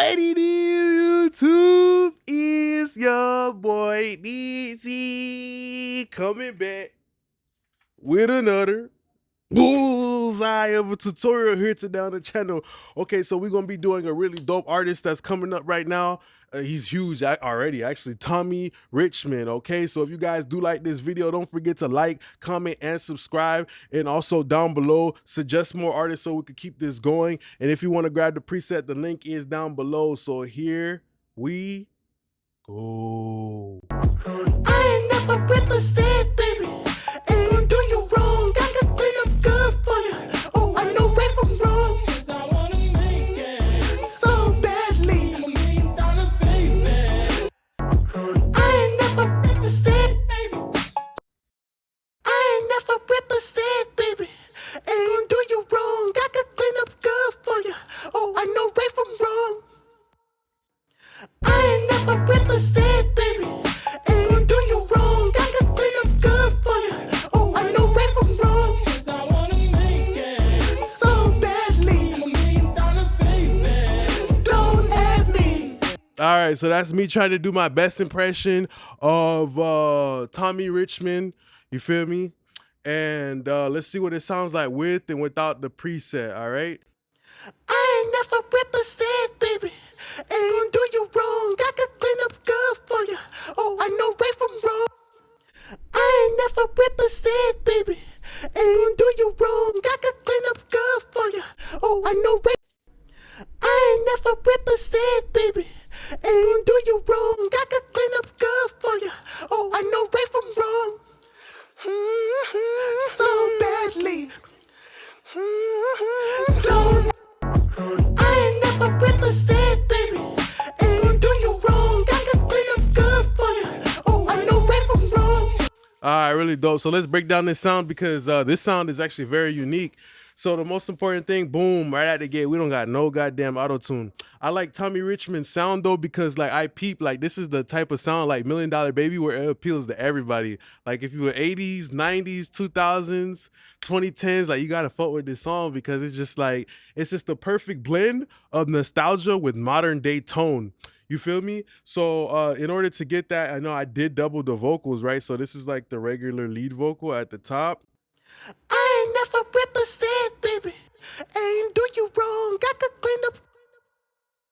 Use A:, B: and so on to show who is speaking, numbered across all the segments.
A: What it is, YouTube? Is your boy DC coming back with another bullseye of a tutorial here today on the channel. Okay, so we're gonna be doing a really dope artist that's coming up right now. He's huge already, actually, Tommy Richman. Okay, so if you guys do like this video, don't forget to like, comment, and subscribe. And also down below, suggest more artists so we can keep this going. And if you want to grab the preset, the link is down below. So here we go.
B: I ain't never represent, baby. Ain't gonna do you wrong. I can clean up good for you. Oh, I know right from wrong. Cause I wanna make it so badly. I'm $1 million, baby. I ain't never represent, baby. I ain't never represent, baby. Ain't gonna do you wrong. I can clean up good for you. Oh, I know right from wrong. I ain't never represent, baby. Ain't gonna do you wrong. I can clean up good for you. Oh, I know right from wrong. Cause I wanna make it so badly. I'm $1 million, baby. Don't ask me.
A: All right, so that's me trying to do my best impression of Tommy Richman. You feel me? And let's see what it sounds like with and without the preset. All right.
B: I ain't never represent, baby. Ain't gonna do you wrong. I can clean up good for you. Oh, I know right from wrong. I ain't never represent, baby. Ain't gonna do you wrong. I can clean up good for you. Oh, I know right. I ain't never represent, baby. Ain't gonna do you wrong. I can clean up good for you. Oh, I know right from wrong. So badly. Don't. I ain't never represent, baby. Ain't gonna do you wrong. I can clean up good for you. Oh, I know right from wrong.
A: All right, really dope. So let's break down this sound because this sound is actually very unique. So the most important thing, boom, right out the gate, we don't got no goddamn auto-tune. I like Tommy Richman's sound though because like I peep, like this is the type of sound like $1 Million Baby where it appeals to everybody. Like if you were 80s, 90s, 2000s, 2010s, like you gotta fuck with this song because it's just like, it's just the perfect blend of nostalgia with modern day tone. You feel me? So in order to get that, I know I did double the vocals, right? So this is like the regular lead vocal at the top.
B: I ain't never represent, baby. Ain't do you wrong. I could clean up.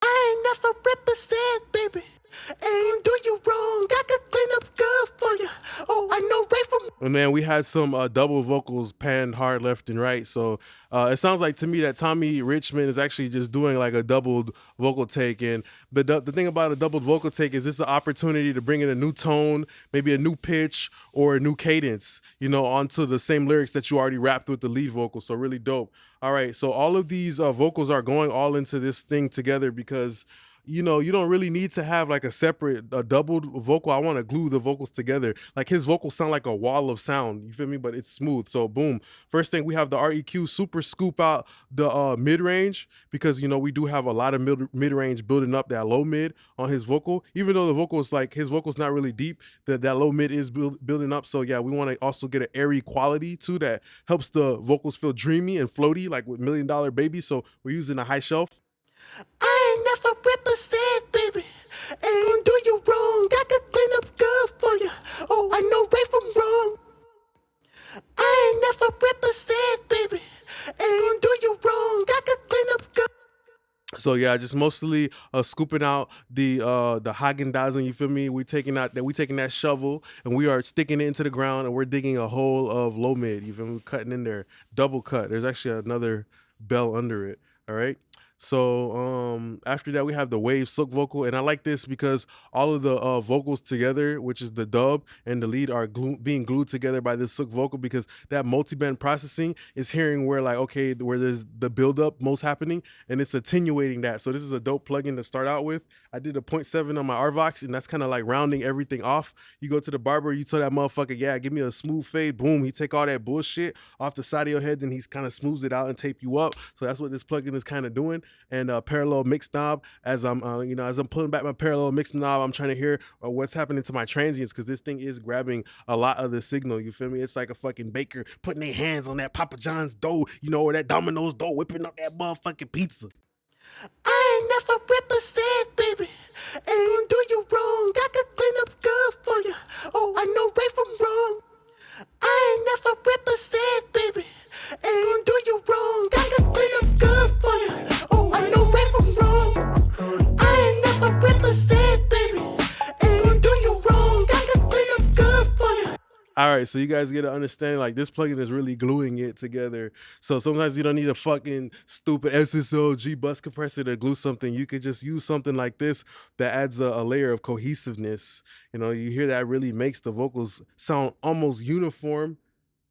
B: I ain't never represent, baby. Ain't do you wrong. I could clean up good for you. Oh, I know right from.
A: And man, we had some double vocals panned hard left and right. So it sounds like to me that Tommy Richman is actually just doing like a doubled vocal take. And but the thing about a doubled vocal take is this is an opportunity to bring in a new tone, maybe a new pitch or a new cadence, you know, onto the same lyrics that you already rapped with the lead vocal. So really dope. All right. So all of these vocals are going all into this thing together because you know, you don't really need to have like a separate, doubled vocal. I want to glue the vocals together. Like his vocals sound like a wall of sound, you feel me? But it's smooth. So boom. First thing, we have the REQ super scoop out the mid-range because, you know, we do have a lot of mid-range building up that low mid on his vocal. Even though the vocal is like, his vocal's not really deep, that low mid is building up. So yeah, we want to also get an airy quality too that helps the vocals feel dreamy and floaty like with $1 Million Baby. So we're using a high shelf.
B: I ain't never represent, baby. Ain't gonna do you wrong. I can clean up good for you. Oh, I know right from wrong. I ain't never represent, baby. Ain't gonna do you wrong. I can clean up good.
A: So yeah, just mostly scooping out the Haagen-Dazs, you feel me? We taking that shovel and we are sticking it into the ground and we're digging a hole of low mid. You feel me? We're cutting in there, double cut. There's actually another bell under it. All right. So after that we have the wave silk vocal, and I like this because all of the vocals together, which is the dub and the lead, are being glued together by this silk vocal because that multi-band processing is hearing where like, okay, where there's the buildup most happening and it's attenuating that. So this is a dope plugin to start out with. I did a 0.7 on my RVox and that's kind of like rounding everything off. You go to the barber, you tell that motherfucker, yeah, give me a smooth fade, boom, he take all that bullshit off the side of your head, then he's kind of smooths it out and tape you up. So that's what this plugin is kind of doing. And parallel mix knob, as I'm as I'm pulling back my parallel mix knob, I'm trying to hear what's happening to my transients because this thing is grabbing a lot of the signal. You feel me? It's like a fucking baker putting their hands on that Papa John's dough, you know, or that Domino's dough, whipping up that motherfucking pizza.
B: I ain't never represent, baby. Ain't gonna do you wrong. I could clean up good for you. Oh, I know right from wrong. I ain't never represent, baby. Ain't gonna do you wrong. I could clean up good for you. Oh, I know right from wrong. I ain't never represent, baby. Ain't gonna do you wrong. I could clean up good for you.
A: All right, so you guys get to understand like this plugin is really gluing it together. So sometimes you don't need a fucking stupid SSLG bus compressor to glue something. You could just use something like this that adds a layer of cohesiveness. You know, you hear that really makes the vocals sound almost uniform.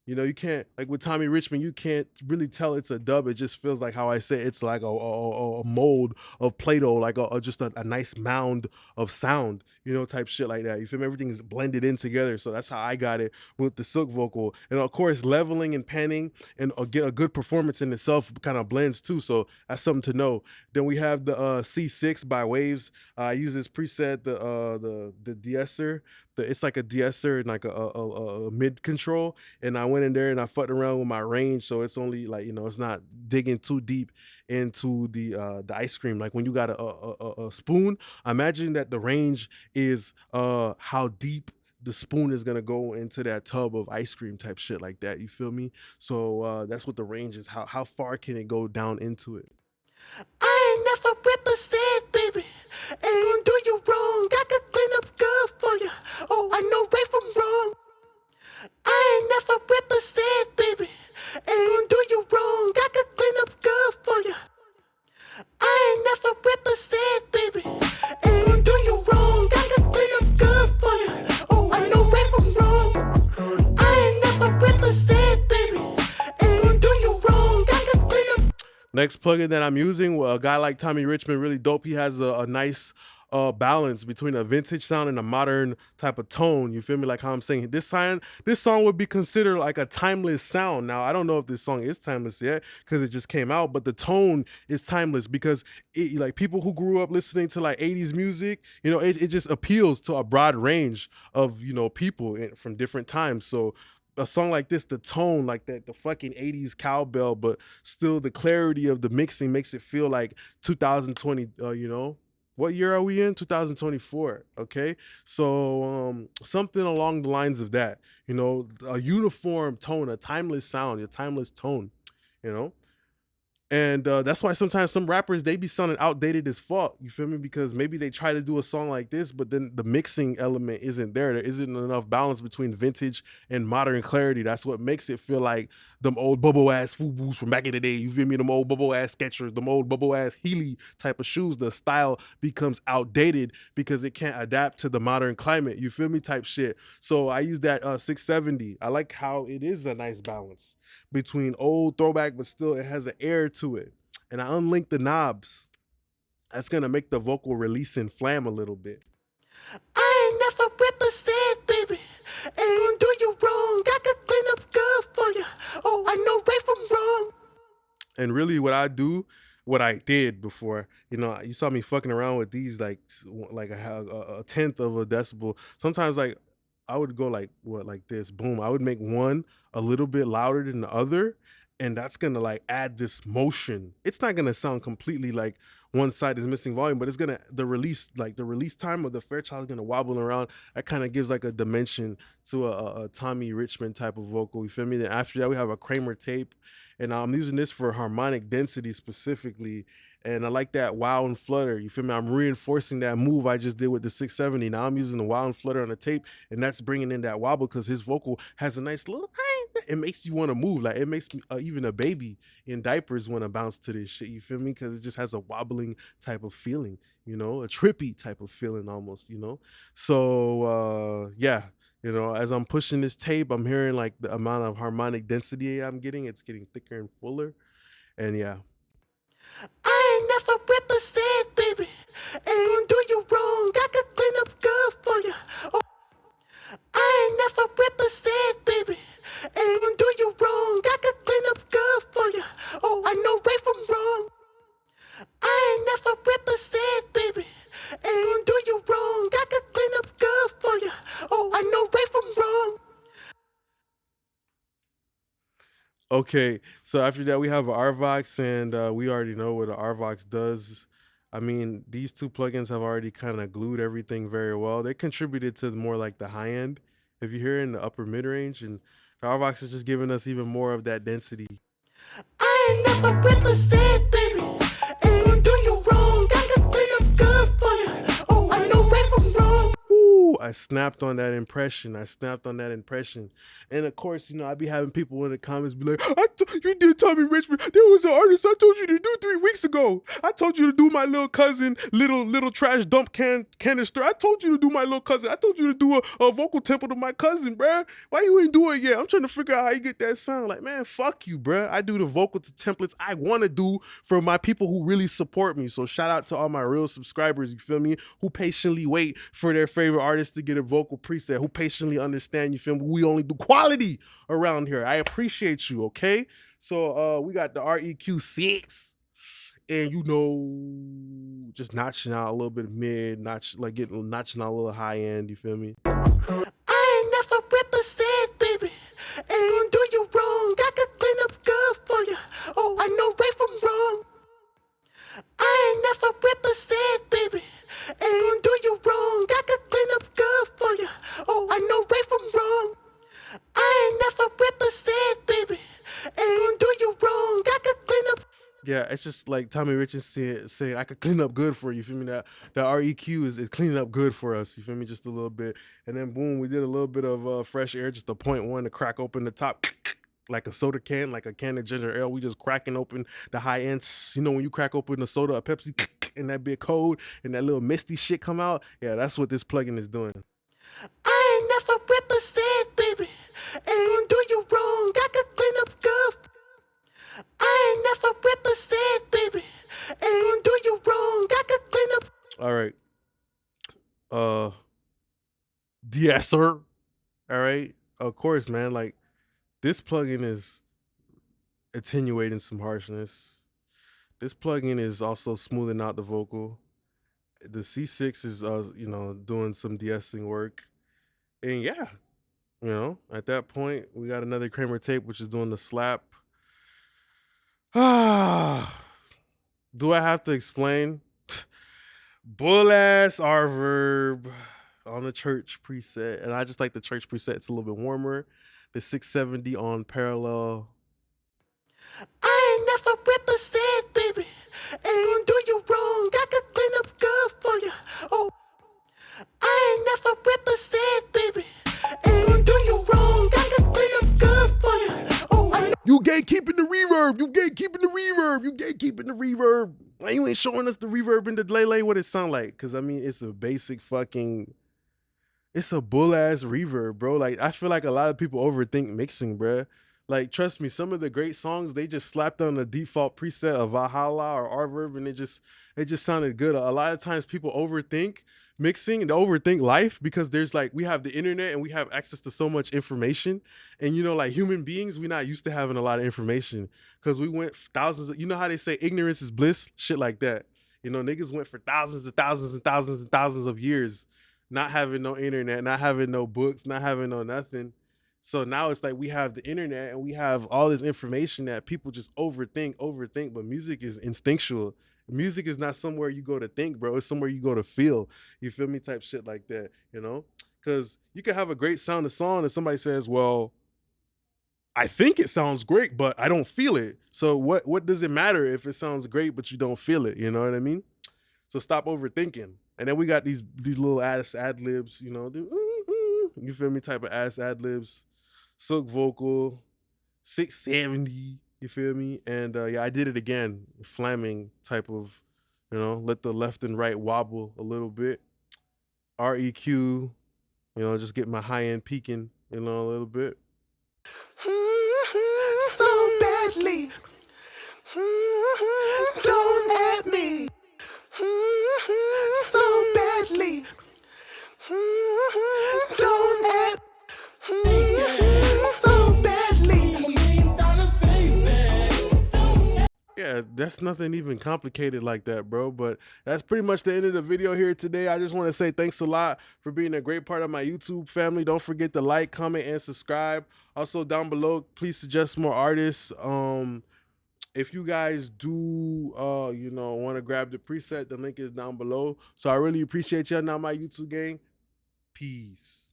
A: You know, you can't, like with Tommy Richman, you can't really tell it's a dub. It just feels like how I say it's like a mold of Play-Doh, like just a nice mound of sound, you know, type shit like that. You feel me? Everything is blended in together. So that's how I got it with the Silk vocal. And of course, leveling and panning and get a good performance in itself kind of blends too. So that's something to know. Then we have the C6 by Waves. I use this preset, the de-esser. It's like a de-esser and like a mid control. And I went in there and I fucked around with my range, so it's only like, you know, it's not digging too deep into the ice cream. Like when you got a spoon, imagine that the range is how deep the spoon is gonna go into that tub of ice cream type shit like that. You feel me? So that's what the range is. How far can it go down into it?
B: I ain't never represent, baby. Ain't gonna do you wrong. I could clean up good for you. Oh, I know right from wrong. I ain't never represent, baby. Ain't gonna do you wrong. I could clean up good for you. I ain't never represent, baby. Ain't gonna do you wrong. I could clean up good for you. Oh, I know right from wrong. I ain't never represent, baby. Ain't gonna do you wrong. I could clean up.
A: Next plugin that I'm using, well, a guy like Tommy Richman, really dope. He has a nice balance between a vintage sound and a modern type of tone. You feel me? Like how I'm saying this song would be considered like a timeless sound. Now I don't know if this song is timeless yet because it just came out, but the tone is timeless because it, like people who grew up listening to like 80s music, you know, it just appeals to a broad range of, you know, people from different times. So a song like this, the tone, like that, the fucking 80s cowbell, but still the clarity of the mixing makes it feel like 2020, you know? What year are we in? 2024. Okay. So something along the lines of that, you know, a uniform tone, a timeless sound, a timeless tone, you know? And that's why sometimes some rappers, they be sounding outdated as fuck. You feel me? Because maybe they try to do a song like this, but then the mixing element isn't there. There isn't enough balance between vintage and modern clarity. That's what makes it feel like them old bubble ass FUBUs from back in the day. You feel me? Them old bubble ass Skechers, them old bubble ass Healy type of shoes. The style becomes outdated because it can't adapt to the modern climate. You feel me? Type shit. So I use that 670. I like how it is a nice balance between old throwback, but still it has an air to it. And I unlink the knobs. That's gonna make the vocal release and flam a little bit.
B: I ain't never represent, baby. Ain't gonna do you wrong. I could clean up good for you. Oh, I know right from wrong.
A: And really what I did before, you know, you saw me fucking around with these like a tenth of a decibel. Sometimes like I would go like what, like this, boom. I would make one a little bit louder than the other, and that's gonna like add this motion. It's not gonna sound completely like one side is missing volume, but it's gonna the release time of the Fairchild is gonna wobble around. That kind of gives like a dimension to a Tommy Richman type of vocal. You feel me? Then after that we have a Kramer tape, and I'm using this for harmonic density specifically. And I like that wow and flutter. You feel me? I'm reinforcing that move I just did with the 670. Now I'm using the wow and flutter on the tape, and that's bringing in that wobble because his vocal has a nice little. It makes you want to move. Like it makes me even a baby in diapers want to bounce to this shit. You feel me? Because it just has a wobbling type of feeling. You know, a trippy type of feeling almost. You know, so yeah. You know, as I'm pushing this tape, I'm hearing like the amount of harmonic density I'm getting. It's getting thicker and fuller. And yeah.
B: I ain't never represent, baby. Ain't gonna do you wrong. I could clean up good for you. Oh, I ain't never represent, baby. Ain't gonna do you wrong. I could clean up good for you. Oh, I know right from wrong. I ain't never represent, baby. Ain't gonna do you wrong. I could clean up good for you. Oh, I know right from wrong.
A: Okay, so after that we have an RVox, and we already know what an RVox does. I mean, these two plugins have already kind of glued everything very well. They contributed to more like the high end, if you hear in the upper mid range, and Powerbox is just giving us even more of that density.
B: I ain't never represent, baby. Ain't gonna do you wrong. I can clean up good for you. Oh, I know right from wrong.
A: Ooh, I snapped on that impression. And of course, I be having people in the comments be like, you did Tommy Richman. There was an artist I told you to do 3 weeks ago. I told you to do my little cousin, little trash dump canister. I told you to do my little cousin. I told you to do a vocal tempo to my cousin, bruh. Why you ain't do it yet? I'm trying to figure out how you get that sound. Like, man, fuck you, bruh. I do the vocal to templates I want to do for my people who really support me. So shout out to all my real subscribers, you feel me, who patiently wait for their favorite artist to get a vocal preset, who patiently understand, you feel me, we only do quality around here. I appreciate you, okay? So we got the REQ6, and just notching out a little bit of mid, notching out a little high end, you feel me?
B: I ain't never represent, baby. Ain't gonna do you wrong. I can clean up good for you. Oh, I know right from wrong. I ain't never represent, baby. Ain't gonna do you wrong. I can clean up good for you. Oh, I know right from wrong. I ain't never represent, baby. Ain't gonna do you wrong. I can clean up.
A: Yeah, it's just like Tommy Richman saying I could clean up good for you. You feel me? That REQ is cleaning up good for us. You feel me? Just a little bit, and then boom, we did a little bit of fresh air, just a 0.1 to crack open the top, like a soda can, like a can of ginger ale. We just cracking open the high ends. When you crack open a soda, a Pepsi, and that bit cold, and that little misty shit come out. Yeah, that's what this plugin is doing.
B: I ain't never represent, baby. Ain't gonna do you wrong. I can clean up good. I ain't never represent, baby. Ain't gonna do you wrong. I can clean up.
A: All right. Yes, sir. All right. Of course, man. Like, this plugin is attenuating some harshness. This plugin is also smoothing out the vocal. The C6 is, doing some de-essing work. And yeah, at that point, we got another Kramer tape, which is doing the slap. Do I have to explain? Bull ass R-verb on the church preset. And I just like the church preset. It's a little bit warmer. The 670 on parallel.
B: I ain't never represent, baby. Ain't gonna do you wrong. I can clean up good for you. Oh, I ain't never represent, baby. Ain't gonna do you wrong. I can clean up good for you. Oh, I know.
A: You gatekeeping the reverb. You gatekeeping the reverb. Why you ain't showing us the reverb and the delay, what it sound like? Because, I mean, it's a basic fucking... It's a bull-ass reverb, bro. Like, I feel like a lot of people overthink mixing, bruh. Like, trust me, some of the great songs, they just slapped on the default preset of Valhalla or Reverb, and it just sounded good. A lot of times people overthink mixing and overthink life because we have the internet and we have access to so much information. And, like human beings, we're not used to having a lot of information because we went thousands of, how they say ignorance is bliss? Shit like that. Niggas went for thousands and thousands and thousands and thousands of years not having no internet, not having no books, not having no nothing. So now it's like we have the internet and we have all this information that people just overthink, but music is instinctual. Music is not somewhere you go to think, bro. It's somewhere you go to feel. You feel me? Type shit like that, Because you can have a great sound of song and somebody says, well, I think it sounds great, but I don't feel it. So what does it matter if it sounds great, but you don't feel it? You know what I mean? So stop overthinking. And then we got these little ass ad libs, you feel me? Type of ass ad libs, silk vocal, 670, you feel me? And yeah, I did it again, flamming type of, let the left and right wobble a little bit. REQ, just get my high end peaking, a little bit.
B: So badly. Don't at me. So badly. Don't at so badly.
A: Yeah, that's nothing even complicated like that, bro. But that's pretty much the end of the video here today. I just want to say thanks a lot for being a great part of my YouTube family. Don't forget to like, comment, and subscribe. Also, down below, please suggest more artists. If you guys do want to grab the preset, the link is down below. So I really appreciate y'all. Now my YouTube gang. Peace.